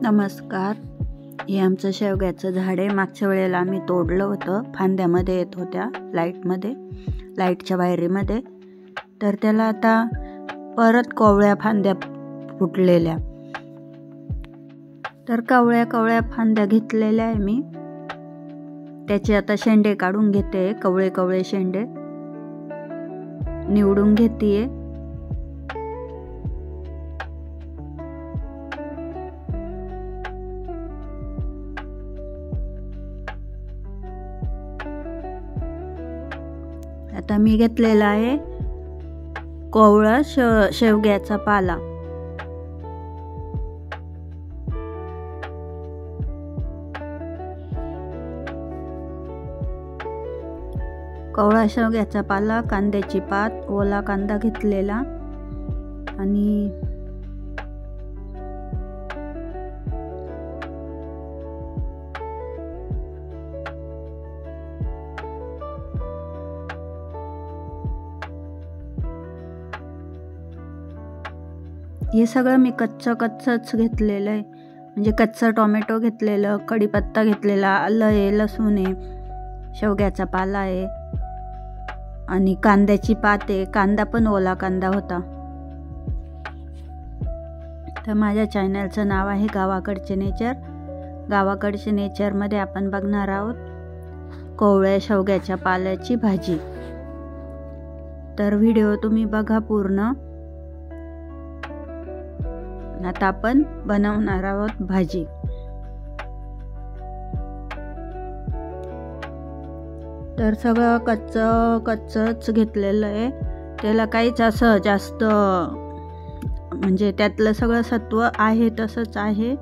नमस्कार. हे आमचं शेवग्याचं झाड आहे. मागच्या वेळेला आम्ही तोडलं होतं, फांद्यामध्ये येत होत्या लाईटच्या वायरीमध्ये. तर त्याला आता परत कोवळ्या फांद्या फुटलेल्या. तर कवळ्या फांद्या घेतलेल्या आहे मी. त्याचे आता शेंडे काढून घेते, कवळे शेंडे निवडून घेते. आता मी घेतलेला आहे कोवळा शेवग्याचा पाला. कोवळा शेवग्याचा पाला, कांद्याची पात, ओला कांदा घेतलेला आणि हे सगळं मी कच्चंच घेतलेलं आहे. म्हणजे कच्चं टोमॅटो घेतलेलं, कढीपत्ता घेतलेला, आलं आहे, लसूण आहे, शेवग्याचा पाला आहे आणि कांद्याची पात आहे. कांदा पण ओला कांदा होता. तर माझ्या चॅनलचं नाव आहे गावाकडचे नेचर. गावाकडचे नेचरमध्ये आपण बघणार आहोत कोवळ्या शेवग्याच्या पाल्याची भाजी. तर व्हिडिओ तुम्ही बघा पूर्ण. आता आपण बनवणार आहोत भाजी. तर सगळं कच्चंच घेतलेलं आहे. त्याला काहीच असं जास्त म्हणजे त्यातलं सगळं सत्व आहे तसंच आहे.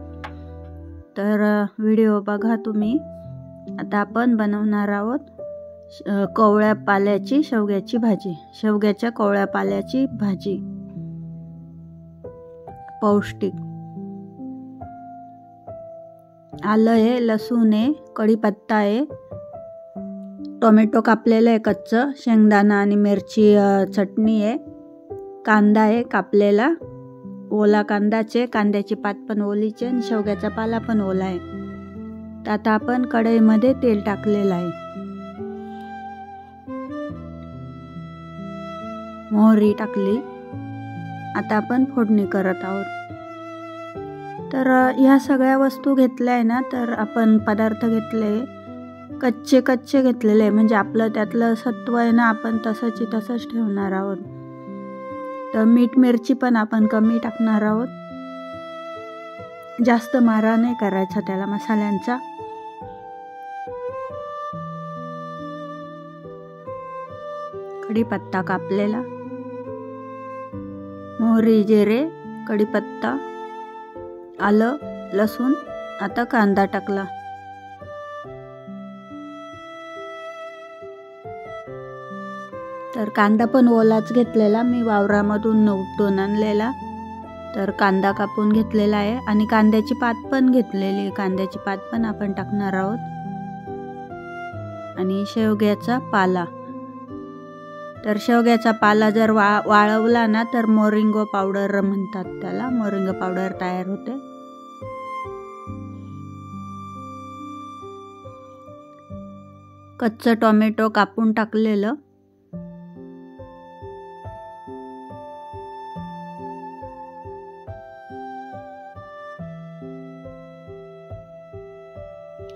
तर व्हिडिओ बघा तुम्ही. आता आपण बनवणार आहोत कोवळ्या पाल्याची शेवग्याची भाजी. शेवग्याच्या कोवळ्या पाल्याची भाजी पौष्टिक. आलं आहे, लसूण आहे, कढीपत्ता आहे, टोमॅटो कापलेलं आहे कच्चं, शेंगदाणा आणि मिरची चटणी आहे, कांदा आहे कापलेला, ओला कांदाचे, कांद्याची पात पण ओलीचे आणि शेवग्याचा पाला पण ओला आहे. तर आता आपण कढईमध्ये तेल टाकलेलं आहे. मोहरी टाकली. आता आपण फोडणी करत आहोत. तर ह्या सगळ्या वस्तू घेतल्या आहे ना, तर आपण पदार्थ घेतले कच्चे घेतलेले, म्हणजे आपलं त्यातलं सत्व आहे ना, आपण तसंच ठेवणार आहोत. तर मीठ मिरची पण आपण कमी टाकणार आहोत. जास्त मारा नाही करायचा त्याला मसाल्यांचा. कढीपत्ता कापलेला, मोहरी, जिरे, कढीपत्ता, आलं, लसूण. आता कांदा टाकला. तर कांदा पण ओलाच घेतलेला मी, वावरामधून उपटून आणलेला. तर कांदा कापून घेतलेला आहे आणि कांद्याची पात पण घेतलेली. कांद्याची पात पण आपण टाकणार आहोत. आणि शेवग्याचा पाला. तर शेवग्याचा पाला जर वाळवला ना, तर मोरिंगो पावडर म्हणतात त्याला. मोरिंगो पावडर तयार होते. कच्चं टोमॅटो कापून टाकलेलं.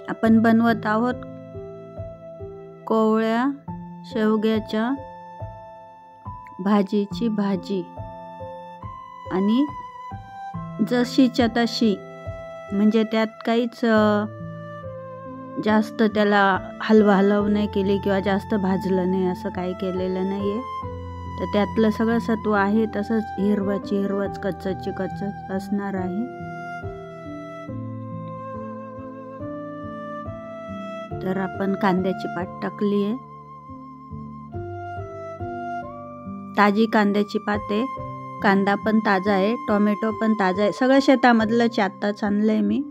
आपण बनवत आहोत कोवळ्या शेवग्याच्या भाजीची भाजी. आणि जशीच्या तशी, म्हणजे त्यात काहीच जास्त त्याला हलव नाही केली किंवा जास्त भाजलं नाही, असं काही केलेलं नाही आहे. तर त्यातलं सगळं सत्व आहे तसंच हिरवंच कच्चच असणार आहे. तर आपण कांद्याची पात टाकली आहे. ताजी कांद्याची पात आहे. कांदा पण ताजा आहे, टोमॅटो पण ताजा आहे. सगळं शेतामधलंच आत्ताच आणलंय मी.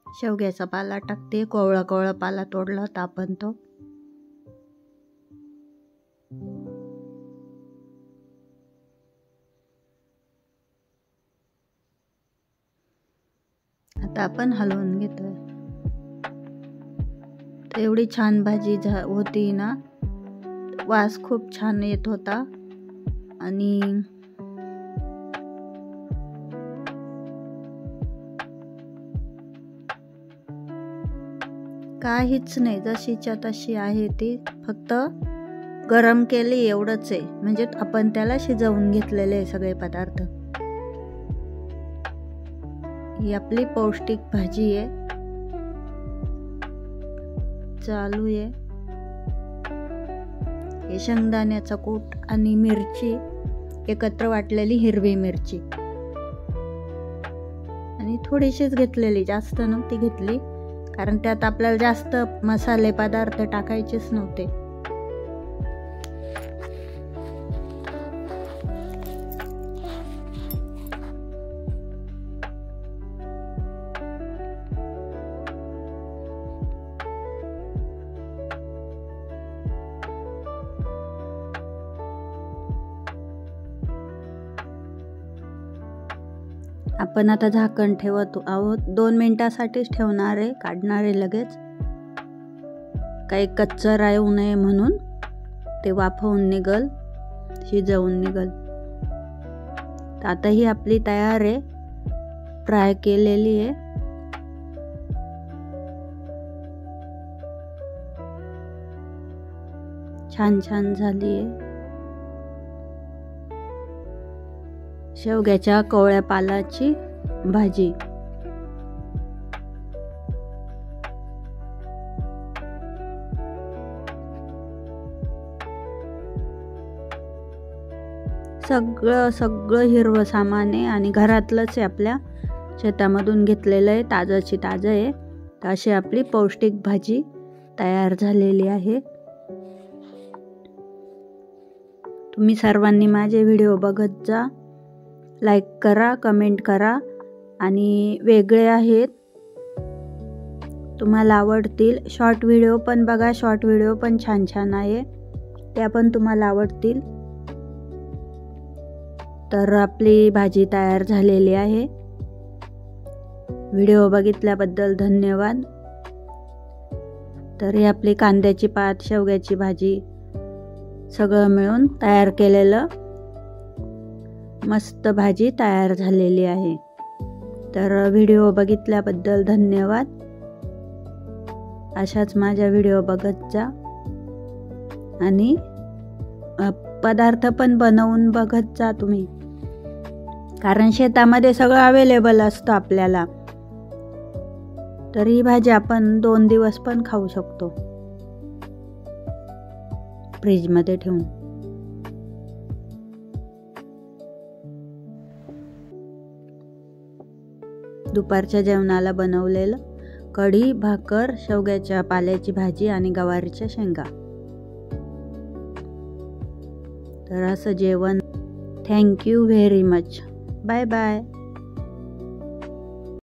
शेवग्याचा पाला टाकते. कोवळा पाला तोडला होता आपण तो. आता आपण हलवून घेतोय. तर एवढी छान भाजी होती ना, वास खूप छान येत होता. आणि काहीच नाही, जशीच्या तशी आहे ती, फक्त गरम केली एवढंच आहे. म्हणजे आपण त्याला शिजवून घेतलेले आहे सगळे पदार्थ. ही आपली पौष्टिक भाजी आहे, चालू आहे. हे शेंगदाण्याचा कूट आणि मिरची एकत्र वाटलेली हिरवी मिरची, आणि थोडीशीच घेतलेली, जास्त नव्हती घेतली, कारण त्यात आपल्याला जास्त मसाले पदार्थ टाकायचेच नव्हते. आपण आता झाकण ठेवत आहोत. 2 मिनिटासाठीच ठेवणार आहे, काढणार आहे लगेच. काही कच्चं राहू नये म्हणून. ते वाफवून निघल, शिजवून निघल. तर आता ही आपली तयार आहे, फ्राय केलेली आहे. छान छान झाली आहे. शेवग्याच्या कोवळ्या पालाची भाजी. सगळं हिरवं सामान आहे आणि घरातलंच आहे, आपल्या शेतामधून घेतलेलं आहे, ताजंची ताजं आहे. तर अशी आपली पौष्टिक भाजी तयार झालेली आहे. तुम्ही सर्वांनी माझे व्हिडिओ बघत जा, लाईक करा, कमेंट करा. आणि वेगळे आहेत, तुम्हाला आवडतील. शॉर्ट व्हिडिओ पण बघा, शॉर्ट व्हिडिओ पण छान छान आहे, त्या पण तुम्हाला आवडतील. तर आपली भाजी तयार झालेली आहे. व्हिडिओ बघितल्याबद्दल धन्यवाद. तर ही आपली कांद्याची पात, शेवग्याची भाजी सगळं मिळून तयार केलेलं मस्त भाजी तयार झालेली आहे. तर व्हिडिओ बघितल्याबद्दल धन्यवाद. अशाच माझ्या व्हिडिओ बघत जा आणि पदार्थ पण बनवून बघत जा तुम्ही, कारण शेतामध्ये सगळं अवेलेबल असतं आपल्याला. तर ही भाजी आपण 2 दिवस पण खाऊ शकतो फ्रीजमध्ये ठेवून. दुपारच्या जेवणाला बनवलेलं कढी, भाकर, शेवग्याच्या पाल्याची भाजी आणि गवारीच्या शेंगा. तर असं जेवण. Thank you very much. Bye bye.